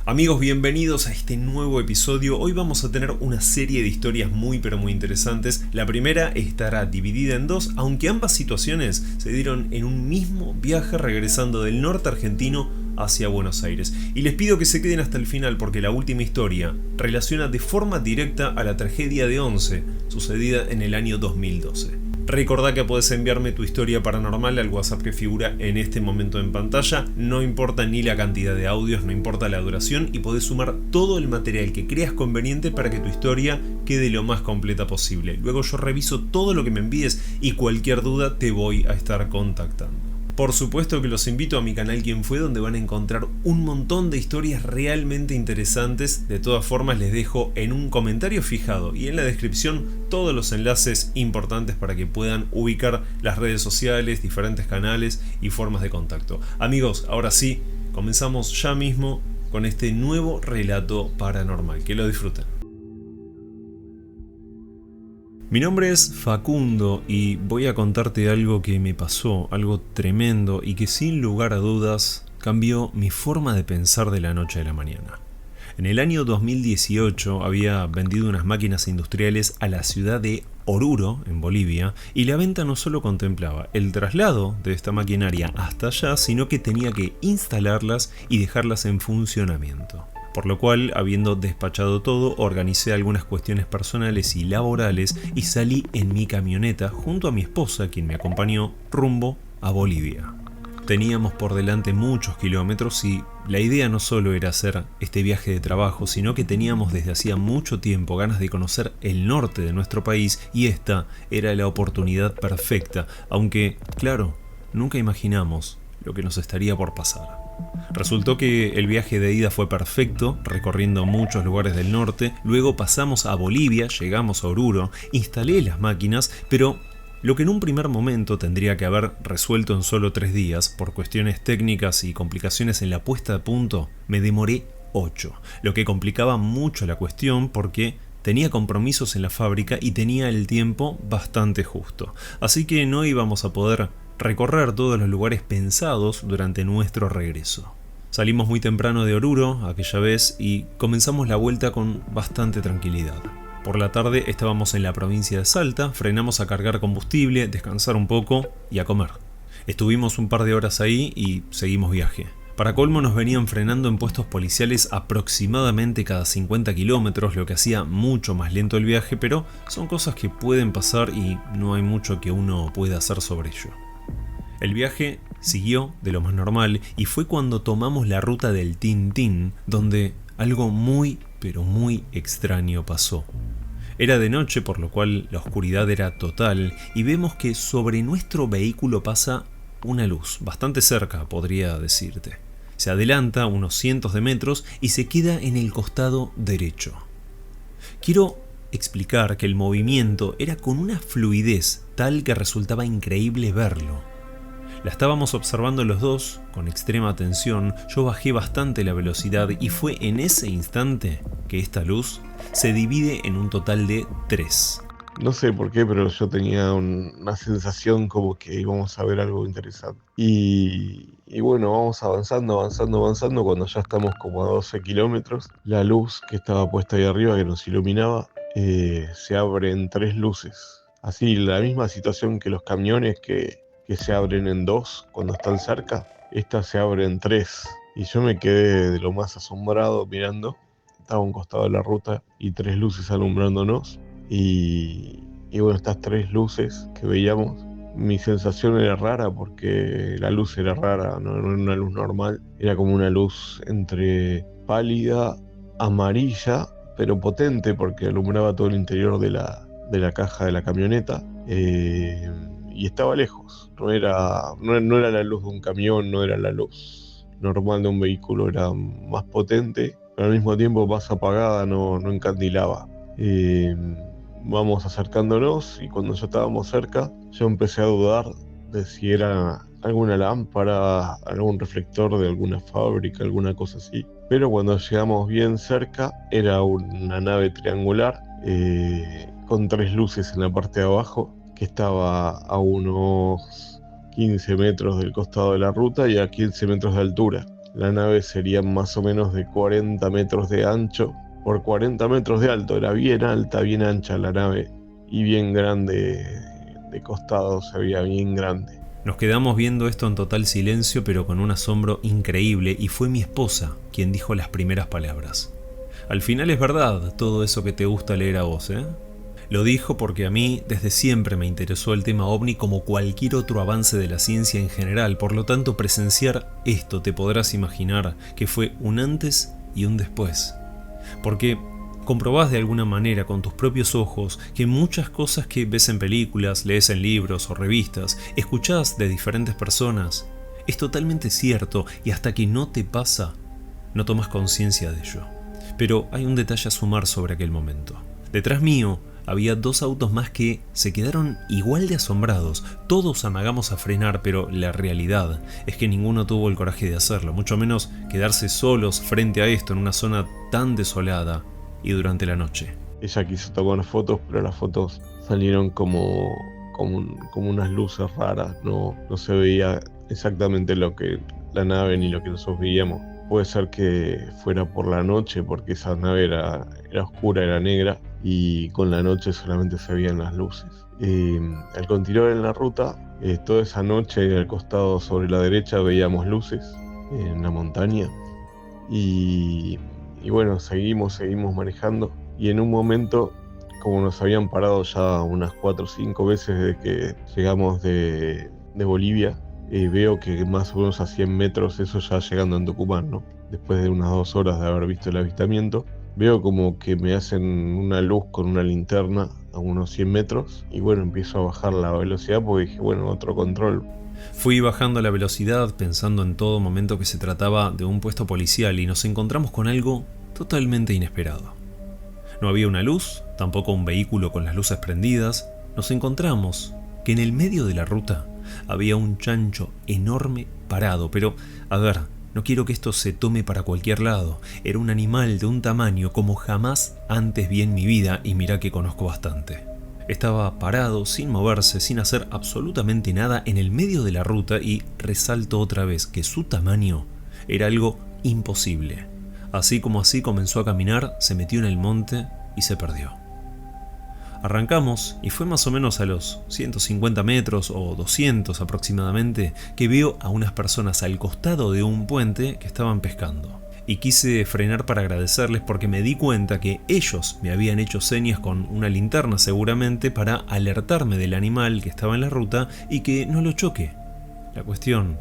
Amigos, bienvenidos a este nuevo episodio. Hoy vamos a tener una serie de historias muy interesantes. La primera estará dividida en dos, aunque ambas situaciones se dieron en un mismo viaje regresando del norte argentino hacia Buenos Aires. Y les pido que se queden hasta el final porque la última historia relaciona de forma directa a la tragedia de Once, sucedida en el año 2012. Recordá que podés enviarme tu historia paranormal al WhatsApp que figura en este momento en pantalla. No importa ni la cantidad de audios, no importa la duración, y podés sumar todo el material que creas conveniente para que tu historia quede lo más completa posible. Luego yo reviso todo lo que me envíes y cualquier duda te voy a estar contactando. Por supuesto que los invito a mi canal Quién Fue, donde van a encontrar un montón de historias realmente interesantes. De todas formas les dejo en un comentario fijado y en la descripción todos los enlaces importantes para que puedan ubicar las redes sociales, diferentes canales y formas de contacto. Amigos, ahora sí, comenzamos ya mismo con este nuevo relato paranormal. Que lo disfruten. Mi nombre es Facundo y voy a contarte algo que me pasó, algo tremendo y que sin lugar a dudas cambió mi forma de pensar de la noche a la mañana. En el año 2018 había vendido unas máquinas industriales a la ciudad de Oruro, en Bolivia, y la venta no solo contemplaba el traslado de esta maquinaria hasta allá, sino que tenía que instalarlas y dejarlas en funcionamiento. Por lo cual, habiendo despachado todo, organicé algunas cuestiones personales y laborales y salí en mi camioneta junto a mi esposa, quien me acompañó, rumbo a Bolivia. Teníamos por delante muchos kilómetros y la idea no solo era hacer este viaje de trabajo, sino que teníamos desde hacía mucho tiempo ganas de conocer el norte de nuestro país y esta era la oportunidad perfecta, aunque, claro, nunca imaginamos lo que nos estaría por pasar. Resultó que el viaje de ida fue perfecto, recorriendo muchos lugares del norte. Luego pasamos a Bolivia, llegamos a Oruro, instalé las máquinas, pero lo que en un primer momento tendría que haber resuelto en solo 3 días, por cuestiones técnicas y complicaciones en la puesta a punto, me demoré 8, lo que complicaba mucho la cuestión porque tenía compromisos en la fábrica y tenía el tiempo bastante justo. Así que no íbamos a poder recorrer todos los lugares pensados durante nuestro regreso. Salimos muy temprano de Oruro aquella vez y comenzamos la vuelta con bastante tranquilidad. Por la tarde estábamos en la provincia de Salta, frenamos a cargar combustible, descansar un poco y a comer. Estuvimos un par de horas ahí y seguimos viaje. Para colmo nos venían frenando en puestos policiales aproximadamente cada 50 kilómetros, lo que hacía mucho más lento el viaje, pero son cosas que pueden pasar y no hay mucho que uno pueda hacer sobre ello. El viaje siguió de lo más normal y fue cuando tomamos la ruta del Tintín donde algo muy extraño pasó. Era de noche, por lo cual la oscuridad era total y vemos que sobre nuestro vehículo pasa una luz, bastante cerca podría decirte. Se adelanta unos cientos de metros y se queda en el costado derecho. Quiero explicar que el movimiento era con una fluidez tal que resultaba increíble verlo. La estábamos observando los dos con extrema atención. Yo bajé bastante la velocidad y fue en ese instante que esta luz se divide en un total de 3. No sé por qué, pero yo tenía una sensación como que íbamos a ver algo interesante. Y bueno, vamos avanzando. Cuando ya estamos como a 12 kilómetros, la luz que estaba puesta ahí arriba, que nos iluminaba, se abre en 3 luces. Así, la misma situación que los camiones que se abren en 2 cuando están cerca, esta se abre en 3. Y yo me quedé de lo más asombrado mirando. Estaba a un costado de la ruta y 3 luces alumbrándonos. Y bueno, estas 3 luces que veíamos, mi sensación era rara porque la luz era rara, no era una luz normal. Era como una luz entre pálida, amarilla, pero potente porque alumbraba todo el interior de la caja de la camioneta. Y estaba lejos, no era la luz de un camión, no era la luz normal de un vehículo, era más potente, pero al mismo tiempo más apagada, no encandilaba. Vamos acercándonos y cuando ya estábamos cerca, yo empecé a dudar de si era alguna lámpara, algún reflector de alguna fábrica, alguna cosa así. Pero cuando llegamos bien cerca, era una nave triangular con 3 luces en la parte de abajo, que estaba a unos 15 metros del costado de la ruta y a 15 metros de altura. La nave sería más o menos de 40 metros de ancho por 40 metros de alto. Era bien alta, bien ancha la nave y bien grande de costado, se veía bien grande. Nos quedamos viendo esto en total silencio, pero con un asombro increíble, y fue mi esposa quien dijo las primeras palabras. Al final es verdad todo eso que te gusta leer a vos, ¿eh? Lo dijo porque a mí desde siempre me interesó el tema ovni como cualquier otro avance de la ciencia en general, por lo tanto presenciar esto te podrás imaginar que fue un antes y un después. Porque comprobás de alguna manera con tus propios ojos que muchas cosas que ves en películas, lees en libros o revistas, escuchás de diferentes personas, es totalmente cierto y hasta que no te pasa, no tomas conciencia de ello. Pero hay un detalle a sumar sobre aquel momento. Detrás mío había 2 autos más que se quedaron igual de asombrados. Todos amagamos a frenar, pero la realidad es que ninguno tuvo el coraje de hacerlo, mucho menos quedarse solos frente a esto en una zona tan desolada y durante la noche. Ella quiso tomar fotos, pero las fotos salieron como unas luces raras. No se veía exactamente lo que la nave ni lo que nosotros veíamos. Puede ser que fuera por la noche, porque esa nave era oscura, era negra, y con la noche solamente se veían las luces. Al continuar en la ruta, toda esa noche al costado sobre la derecha veíamos luces en la montaña. Y, y bueno, seguimos manejando. Y en un momento, como nos habían parado ya unas 4 o 5 veces desde que llegamos de Bolivia, veo que más o menos a 100 metros, eso ya llegando en Tucumán, ¿no? Después de unas 2 horas de haber visto el avistamiento, veo como que me hacen una luz con una linterna a unos 100 metros. Y bueno, empiezo a bajar la velocidad porque dije, bueno, otro control. Fui bajando la velocidad pensando en todo momento que se trataba de un puesto policial y nos encontramos con algo totalmente inesperado. No había una luz, tampoco un vehículo con las luces prendidas. Nos encontramos que en el medio de la ruta había un chancho enorme parado, pero a ver, no quiero que esto se tome para cualquier lado. Era un animal de un tamaño como jamás antes vi en mi vida y mirá que conozco bastante. Estaba parado, sin moverse, sin hacer absolutamente nada en el medio de la ruta y resalto otra vez que su tamaño era algo imposible. Así como así comenzó a caminar, se metió en el monte y se perdió. Arrancamos y fue más o menos a los 150 metros o 200 aproximadamente que veo a unas personas al costado de un puente que estaban pescando. Y quise frenar para agradecerles porque me di cuenta que ellos me habían hecho señas con una linterna seguramente para alertarme del animal que estaba en la ruta y que no lo choque. La cuestión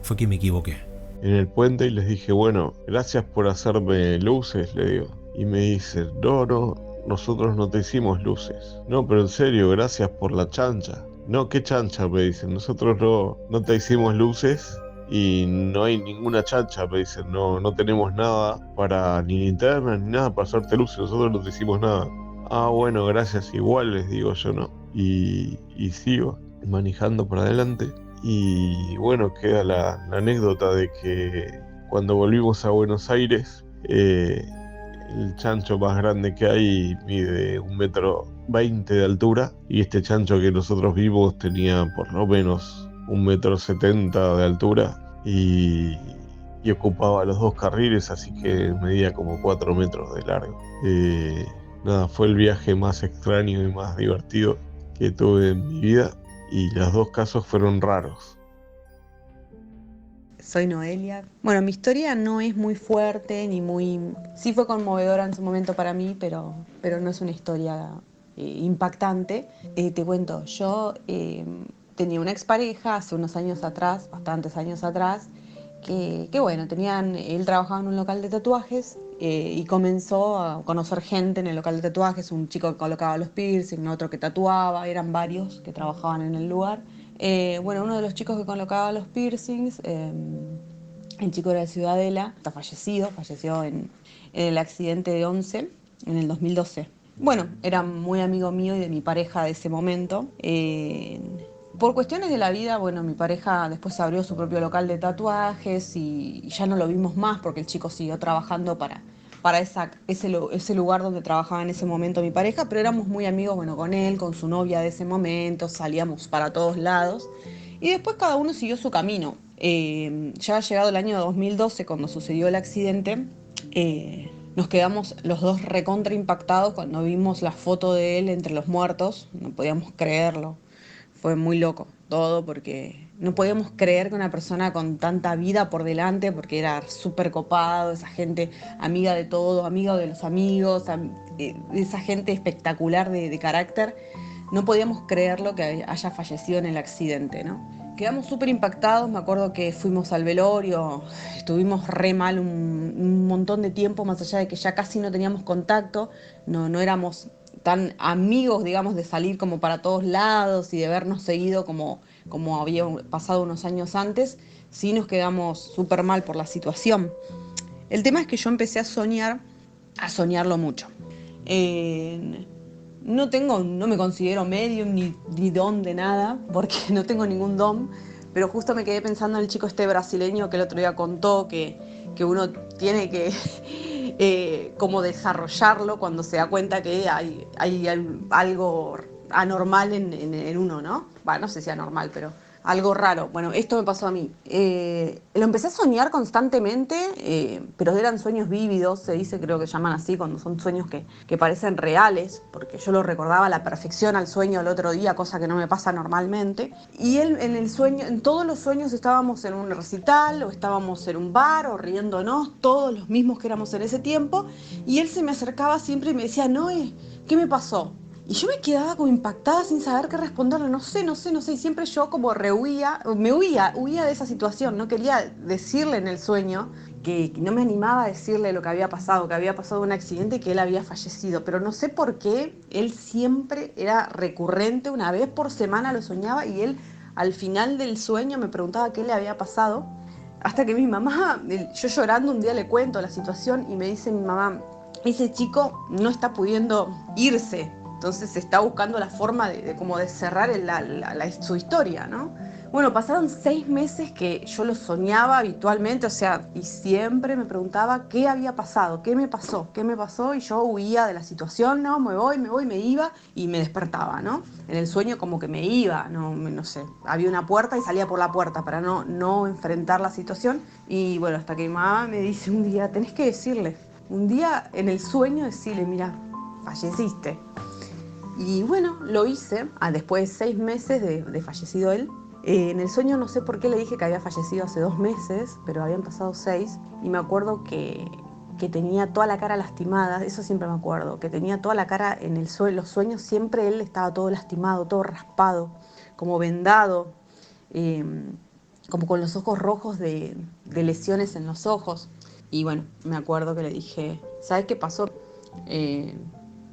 fue que me equivoqué. En el puente y les dije, bueno, gracias por hacerme luces, le digo. Y me dice, no, nosotros no te hicimos luces. No, pero en serio, gracias por la chancha. No, ¿qué chancha? Me dicen, nosotros no te hicimos luces y no hay ninguna chancha, me dicen, no tenemos nada para ni linterna ni nada para hacerte luces, nosotros no te hicimos nada. Ah, bueno, gracias, igual les digo yo, no. Y sigo manejando por adelante. Y bueno, queda la anécdota de que cuando volvimos a Buenos Aires, el chancho más grande que hay mide 1,20 m de altura, y este chancho que nosotros vimos tenía por lo menos 1,70 m de altura y ocupaba los 2 carriles, así que medía como 4 metros de largo. Nada, fue el viaje más extraño y más divertido que tuve en mi vida. Y los 2 casos fueron raros. Soy Noelia. Bueno, mi historia no es muy fuerte ni muy... Sí fue conmovedora en su momento para mí, pero no es una historia impactante. Te cuento, yo tenía una expareja hace unos años atrás, bastantes años atrás, que bueno, él trabajaba en un local de tatuajes y comenzó a conocer gente en el local de tatuajes, un chico que colocaba los piercing, otro que tatuaba, eran varios que trabajaban en el lugar. Bueno, uno de los chicos que colocaba los piercings, el chico era de Ciudadela, está falleció en el accidente de Once en el 2012. Bueno, era muy amigo mío y de mi pareja de ese momento. Por cuestiones de la vida, bueno, mi pareja después abrió su propio local de tatuajes y ya no lo vimos más porque el chico siguió trabajando para ese lugar donde trabajaba en ese momento mi pareja, pero éramos muy amigos, bueno, con él, con su novia de ese momento, salíamos para todos lados y después cada uno siguió su camino. Ya ha llegado el año 2012 cuando sucedió el accidente. Nos quedamos los dos recontra impactados cuando vimos la foto de él entre los muertos. No podíamos creerlo. Fue muy loco todo porque no podíamos creer que una persona con tanta vida por delante, porque era súper copado, esa gente amiga de todo, amiga de los amigos, esa gente espectacular de carácter, no podíamos creerlo que haya fallecido en el accidente, ¿no? Quedamos súper impactados, me acuerdo que fuimos al velorio, estuvimos re mal un montón de tiempo, más allá de que ya casi no teníamos contacto, no éramos tan amigos, digamos, de salir como para todos lados y de vernos seguido como había pasado unos años antes, sí nos quedamos súper mal por la situación. El tema es que yo empecé a soñarlo mucho. Eh, no me considero medium ni don de nada, porque no tengo ningún don, pero justo me quedé pensando en el chico este brasileño que el otro día contó que uno tiene que como desarrollarlo cuando se da cuenta que hay algo anormal en uno, ¿no? Bueno, no sé si anormal, pero algo raro. Bueno, esto me pasó a mí. Lo empecé a soñar constantemente, pero eran sueños vívidos, se dice, creo que llaman así, cuando son sueños que parecen reales, porque yo lo recordaba a la perfección al sueño el otro día, cosa que no me pasa normalmente. Y él en el sueño, en todos los sueños estábamos en un recital, o estábamos en un bar, o riéndonos, todos los mismos que éramos en ese tiempo, y él se me acercaba siempre y me decía, Noé, ¿qué me pasó? Y yo me quedaba como impactada sin saber qué responderle, no sé, y siempre yo como huía de esa situación, no quería decirle en el sueño, que no me animaba a decirle lo que había pasado un accidente y que él había fallecido, pero no sé por qué, él siempre era recurrente, una vez por semana lo soñaba y él al final del sueño me preguntaba qué le había pasado, hasta que mi mamá, yo llorando un día le cuento la situación y me dice mi mamá, ese chico no está pudiendo irse, entonces está buscando la forma como de cerrar su historia, ¿no? Bueno, pasaron 6 meses que yo lo soñaba habitualmente, o sea, y siempre me preguntaba qué había pasado, qué me pasó, y yo huía de la situación, no, me iba y me despertaba, ¿no? En el sueño como que me iba, no sé, había una puerta y salía por la puerta para no enfrentar la situación, y bueno, hasta que mi mamá me dice un día, tenés que decirle, un día en el sueño decirle, mira, falleciste. Y bueno, lo hice después de 6 meses de fallecido él. En el sueño no sé por qué le dije que había fallecido hace 2 meses, pero habían pasado 6. Y me acuerdo que tenía toda la cara lastimada, eso siempre me acuerdo, que tenía toda la cara en los sueños, siempre él estaba todo lastimado, todo raspado, como vendado, eh, como con los ojos rojos de lesiones en los ojos. Y bueno, me acuerdo que le dije, ¿sabes qué pasó? Eh,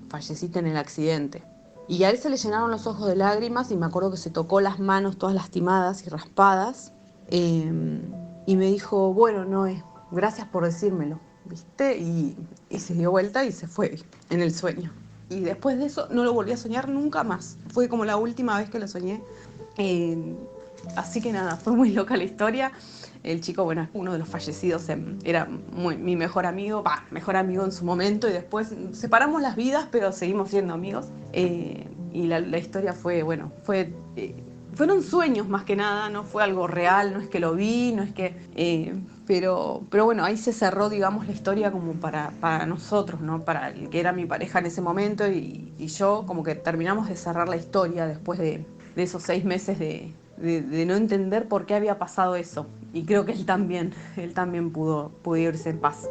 Falleciste en el accidente. Y a él se le llenaron los ojos de lágrimas y me acuerdo que se tocó las manos todas lastimadas y raspadas. Y me dijo, bueno, Noé, gracias por decírmelo, ¿viste? Y se dio vuelta y se fue en el sueño. Y después de eso no lo volví a soñar nunca más. Fue como la última vez que lo soñé. Eh, Así que nada, fue muy loca la historia. El chico, bueno, uno de los fallecidos, era mi mejor amigo en su momento, y después separamos las vidas, pero seguimos siendo amigos. Y la historia fue, bueno, fueron sueños más que nada, no fue algo real, no es que lo vi, no es que... pero bueno, ahí se cerró, digamos, la historia como para nosotros, ¿no? Para el que era mi pareja en ese momento y yo, como que terminamos de cerrar la historia después de esos 6 meses de no entender por qué había pasado eso. Y creo que él también pudo irse en paz.